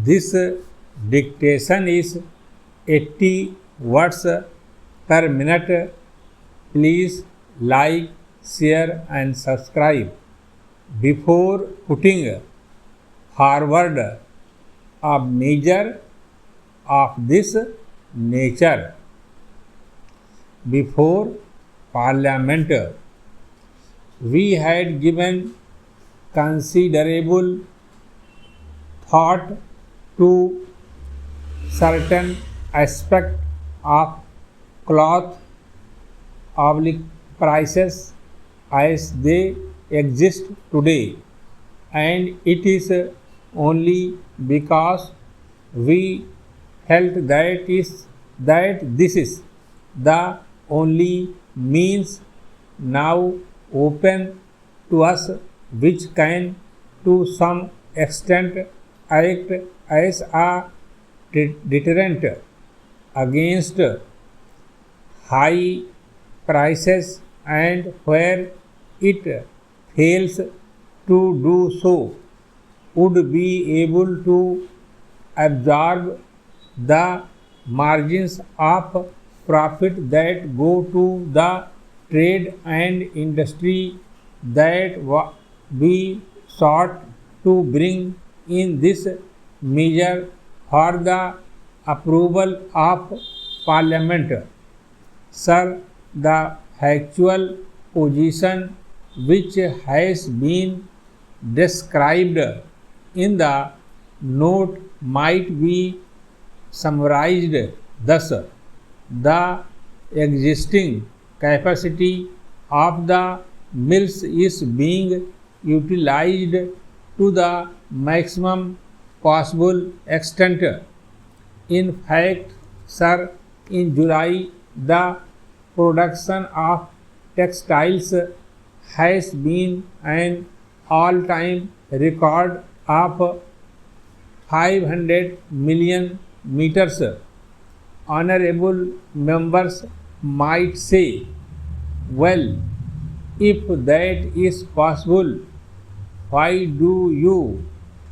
This dictation is 80 words per minute. Please like, share and subscribe. Before putting forward a measure of this nature before Parliament, we had given considerable thought to certain aspect of cloth prices as they exist today, and it is only because we felt that this is the only means now open to us which can to some extent act as a deterrent against high prices, and where it fails to do so, would be able to absorb the margins of profit that go to the trade and industry that we sought to bring in this measure for the approval of Parliament. Sir, the actual position which has been described in the note might be summarized thus: the existing capacity of the mills is being utilized to the maximum possible extent. In fact, sir, in July, the production of textiles has been an all-time record of 500 million meters. Honorable members might say, well, if that is possible, why do you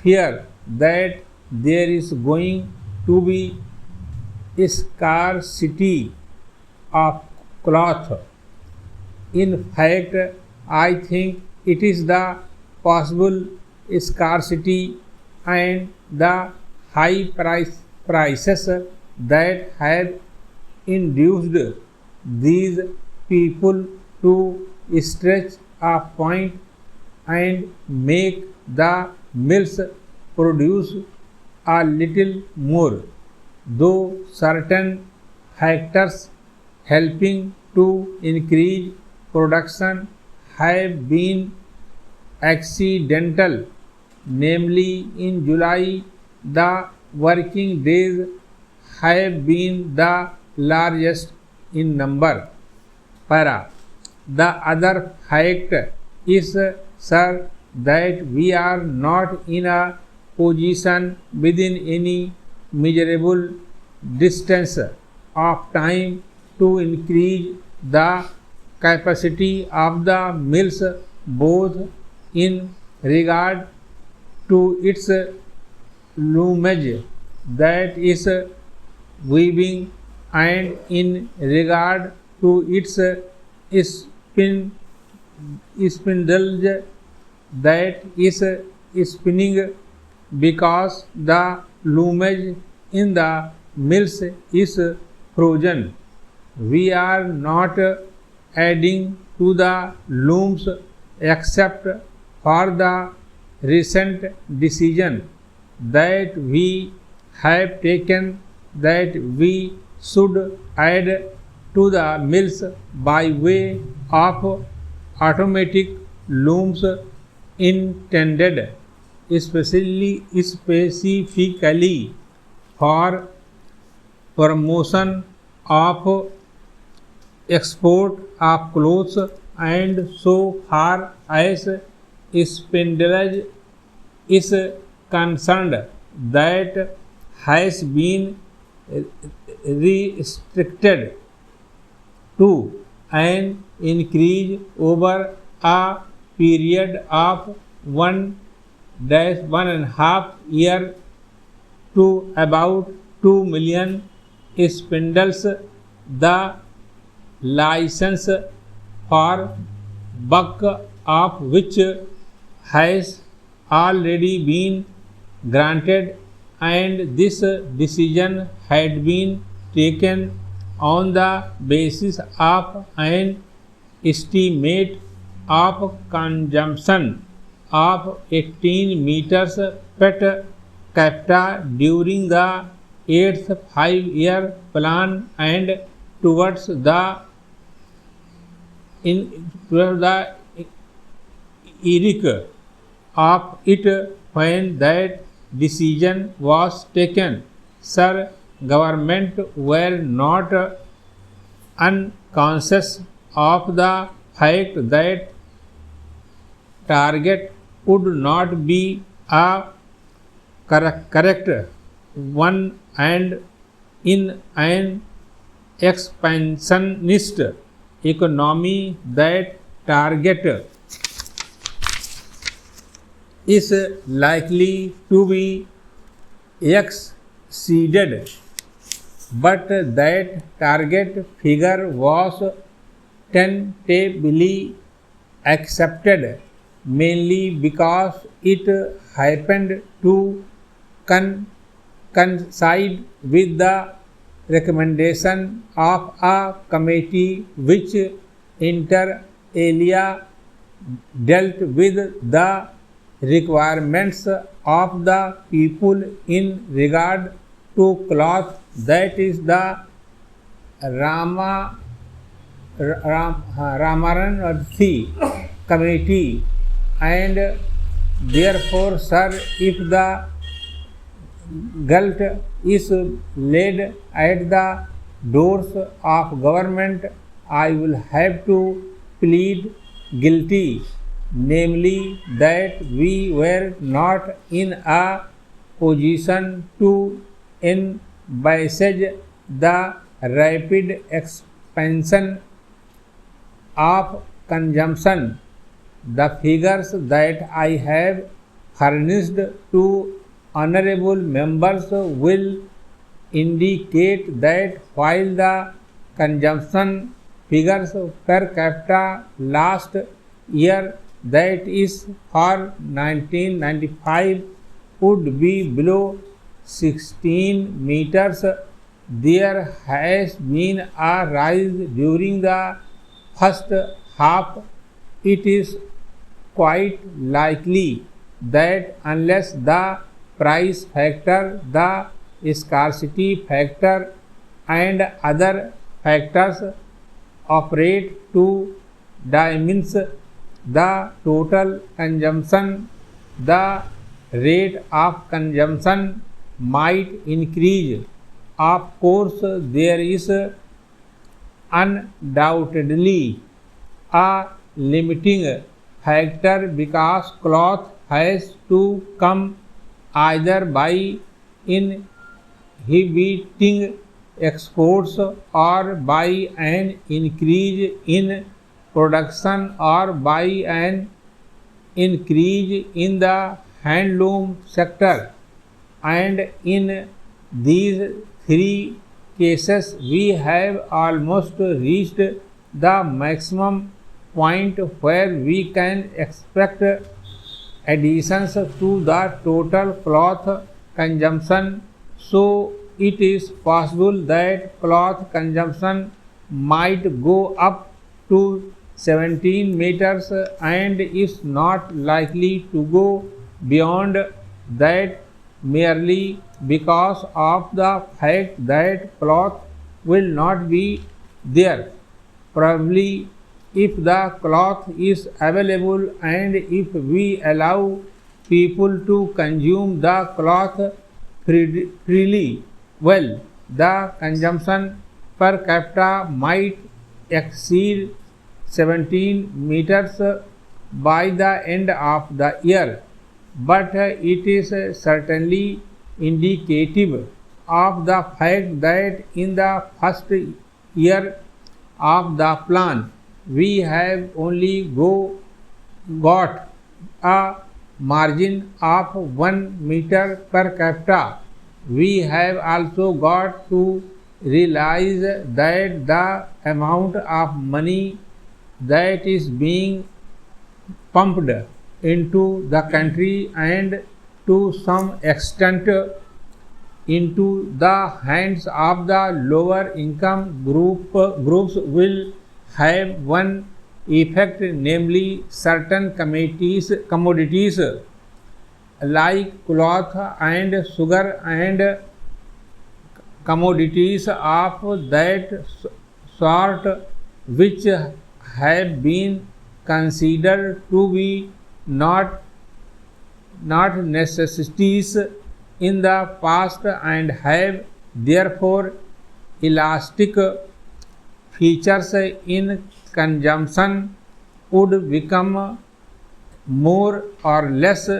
fear that there is going to be a scarcity of cloth? In fact, I think it is the possible scarcity and the high prices that have induced these people to stretch a point and make the mills produce a little more, though certain factors helping to increase production have been accidental. Namely, in July, the working days have been the largest in number. Para. The other fact is, sir, that we are not in a position within any measurable distance of time to increase the capacity of the mills, both in regard to its loomage, that is weaving, and in regard to its spindles, that is spinning, because the loomage in the mills is frozen. We are not adding to the looms except for the recent decision that we have taken that we should add to the mills by way of automatic looms intended specifically for promotion of export of clothes, and so far as spindleage is concerned, that has been restricted to an increase over a period of 1.5 year to about 2 million spindles, the license for bulk of which has already been granted, and this decision had been taken on the basis of an estimate of consumption of 18 meters per capita during the 8th 5-year plan, and towards the ERIC of it when that decision was taken. Sir, government were not unconscious of the fact that target would not be a correct one, and in an expansionist economy that target is likely to be exceeded, but that target figure was tentatively accepted mainly because it happened to coincide with the recommendation of a committee which inter alia dealt with the requirements of the people in regard to cloth, that is the Ramaranathi committee. And therefore, sir, if the guilt is laid at the doors of government, I will have to plead guilty, namely that we were not in a position to envisage the rapid expansion of consumption. The figures that I have furnished to honorable members will indicate that while the consumption figures per capita last year, that is for 1995, would be below 16 meters, there has been a rise during the first half. It is quite likely that unless the price factor, the scarcity factor, and other factors operate to diminish the total consumption, the rate of consumption might increase. Of course, there is undoubtedly a limiting factor because cloth has to come either by inhibiting exports or by an increase in production or by an increase in the handloom sector, and in these three cases we have almost reached the maximum point where we can expect additions to the total cloth consumption. So it is possible that cloth consumption might go up to 17 meters and is not likely to go beyond that merely because of the fact that cloth will not be there. Probably if the cloth is available and if we allow people to consume the cloth freely, well, the consumption per capita might exceed 17 meters by the end of the year, but it is certainly indicative of the fact that in the first year of the plan we have only got a margin of 1 meter per capita, we have also got to realize that the amount of money that is being pumped into the country and to some extent into the hands of the lower income groups will have one effect, namely certain commodities like cloth and sugar and commodities of that sort which have been considered to be not necessities in the past and have therefore elastic features in consumption would become more or less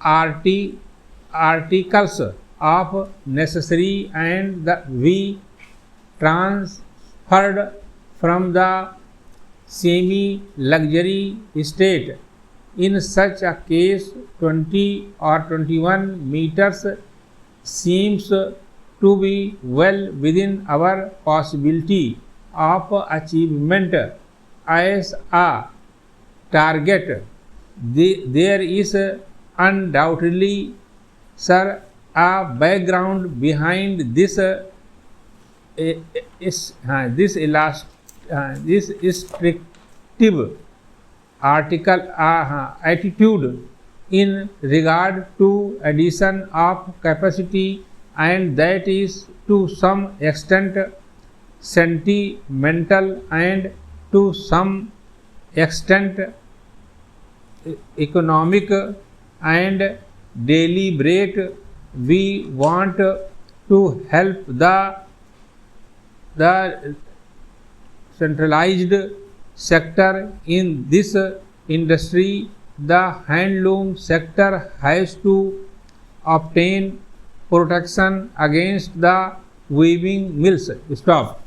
articles of necessary and we transferred from the semi-luxury state. In such a case, 20 or 21 meters seems to be well within our possibility of achievement as a target. There is undoubtedly, sir, a background behind this restrictive attitude in regard to addition of capacity, and that is to some extent sentimental and to some extent economic and deliberate. We want to help the centralized sector in this industry. The handloom sector has to obtain protection against the weaving mills. Stop.